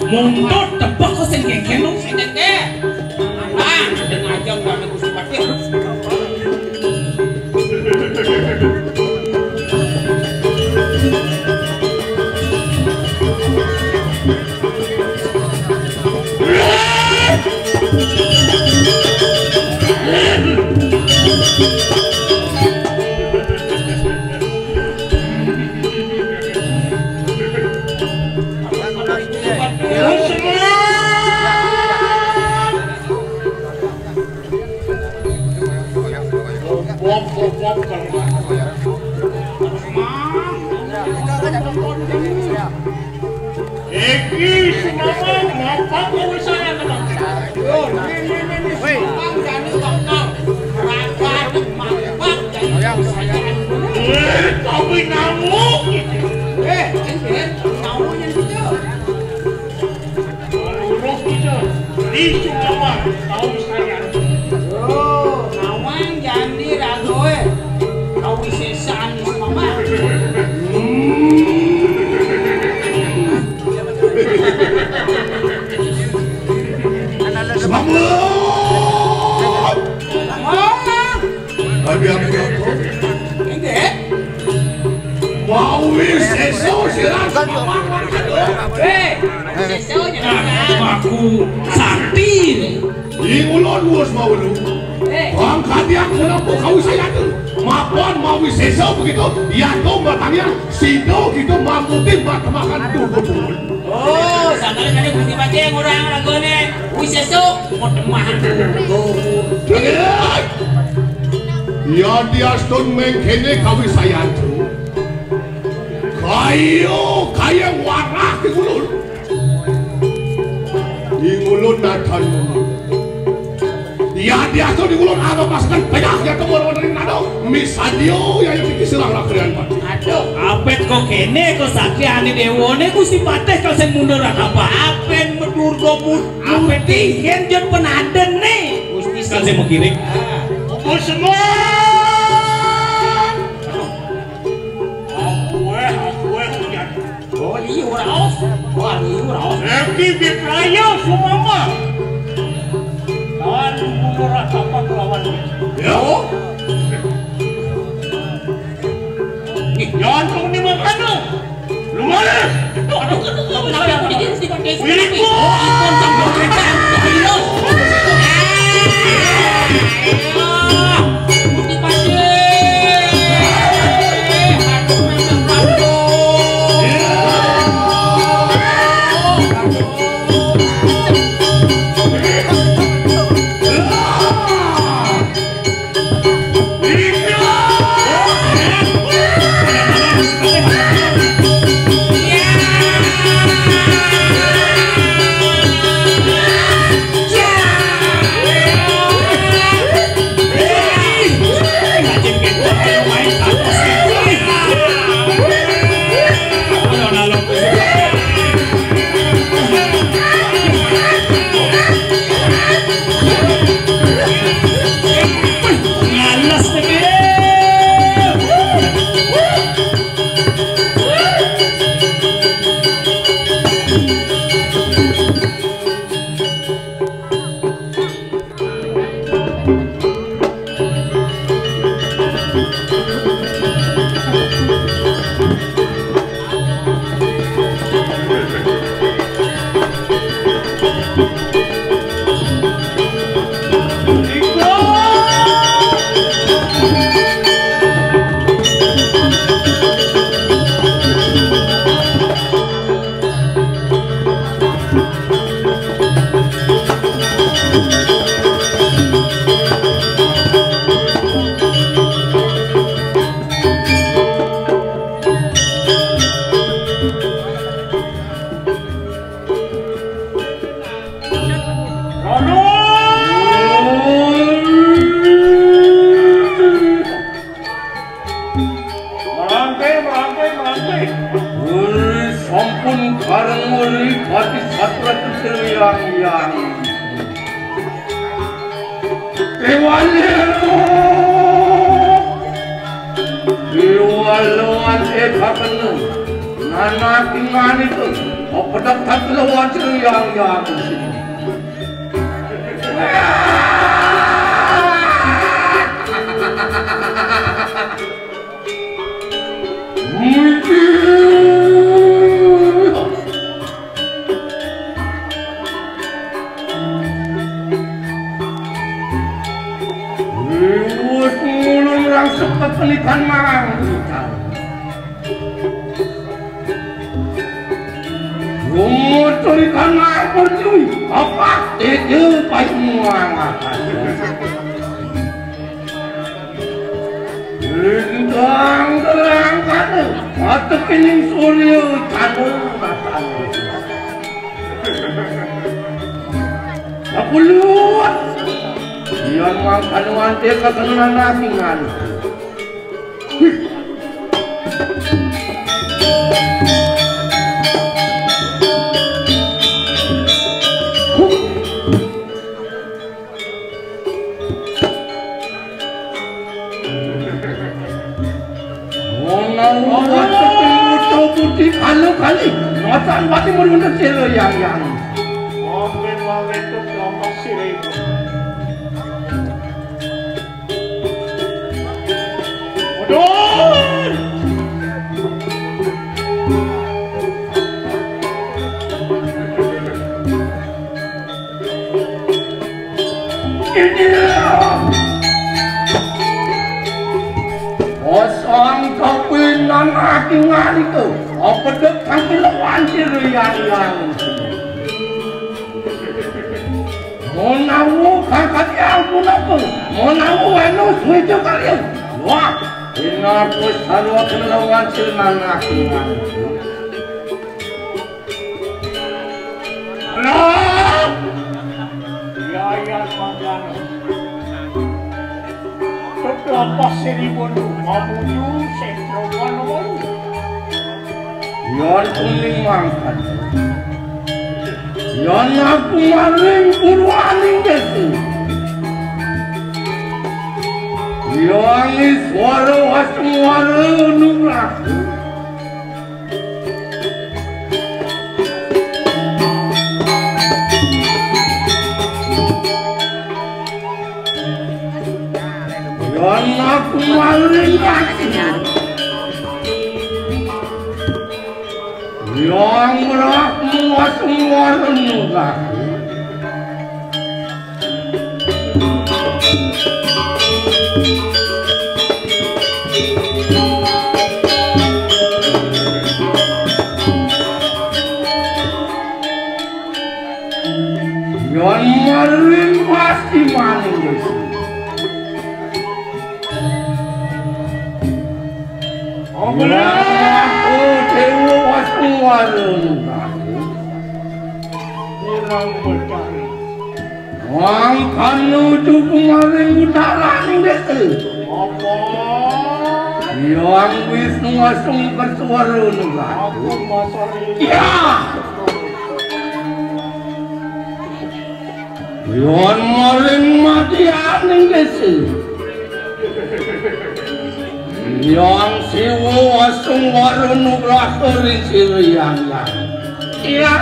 Muntut tebak kok sing kengken lu. Sing kengken. Ah, den ajeng kami Gusti Patih. Nyi Sumambang, ngapa kau saya teman? Kau ngamuk. Namanya itu. Roh kita, Nyi Sumambang, tahu saya. Oh, nawang jadi ragoe. Kau wisesaan Nyi Sumambang. Mau seso silakan seso jangan aku sakti di ulon bos mau lu angkat dia kenapa kau saya tuh maupun mau seso begitu ya tuh batangnya sido gitu mamputin buat makan tuh betul. Oh sampai kali Gusti Patih orang lagone wis seso mau demahan tuh ya dia stun mengkene kau saya tuh kayu kayak warna di ngulun natan ya dia tuh di ngulun ada pasukan pegahnya tuh warna-warna nado misadio ya yang bikin serang lakrian Pak aduh apet kok kene kok sakti ani dewone Gusti Patih kalau saya mundur apa apet medurgo apet tinggen jen penaden nih Gusti kalau saya mau kirim semua oh iya uraos wah iya uraos nanti diperaya semua lawan mundur apa lawan ya jangan tunggu di mana lumayan kenapa aku jadi Gusti Patih Wiriku ikon campur kereta Gusti Patih Iwaluan ekakan nana tingan itu pedang tak lawan yang pelikan mang pelikan mang percui apa itu baik muang lindang terang kata atau kening surya kata aku luat biar makan wanti kekenan nakingan kali masan mati merunut selo yang oke itu Tampaksiring waduh ini kosong kawinan akingan itu apa dek sampai lawan yang mau nawu kakak yang pun aku mau nawu enu suju kalian wah ini aku selalu akan lawan akingan nah ya magenah Tampaksiring mamuju sentrokan yan kuning mangkat yan aku maring purwaning desi yan iswara wasmwara nurah yan aku maring kasih yang merakmu semua renungan yang maring pasti maning desi aku dewa semua renungan kirang bercari wangkan nuju kemarin utara ning desa apa yang Wisnu asung bersuara renungan aku masari ya yang maring mati ning desa yang siwo asung warunuk lakuri siriyang iya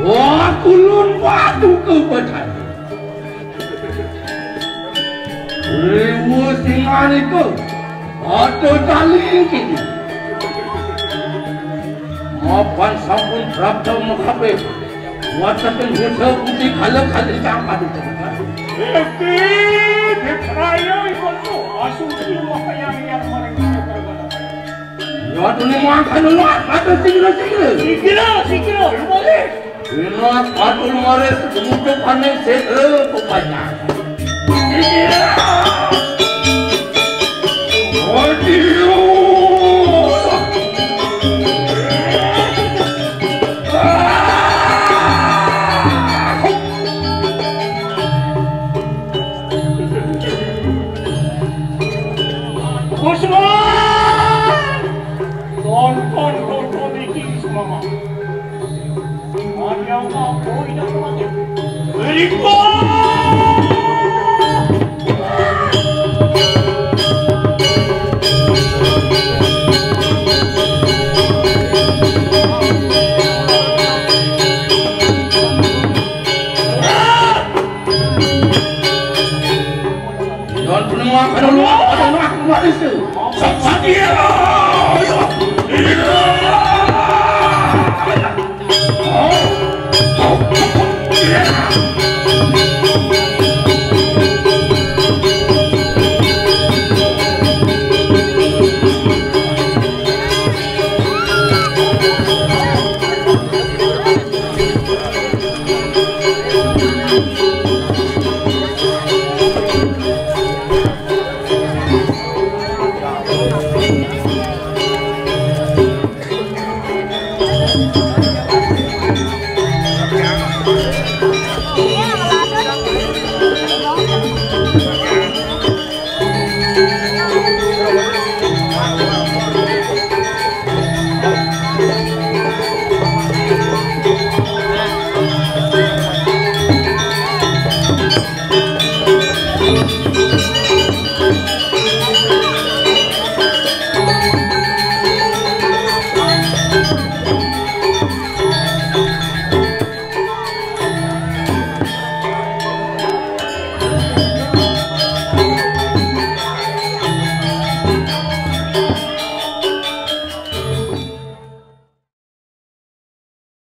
wah kulun padu kebetulan ribu singan itu atau tali kini mapan sampun prapta makabe watakan husa putih kalau campak itu betraya itu asumsi makanya yang mereka ya tuh ni makan dulu atau sikilo balik ini atau lumares kemudian panen setelah pupanya Suksma! Tonton iki Sumambang.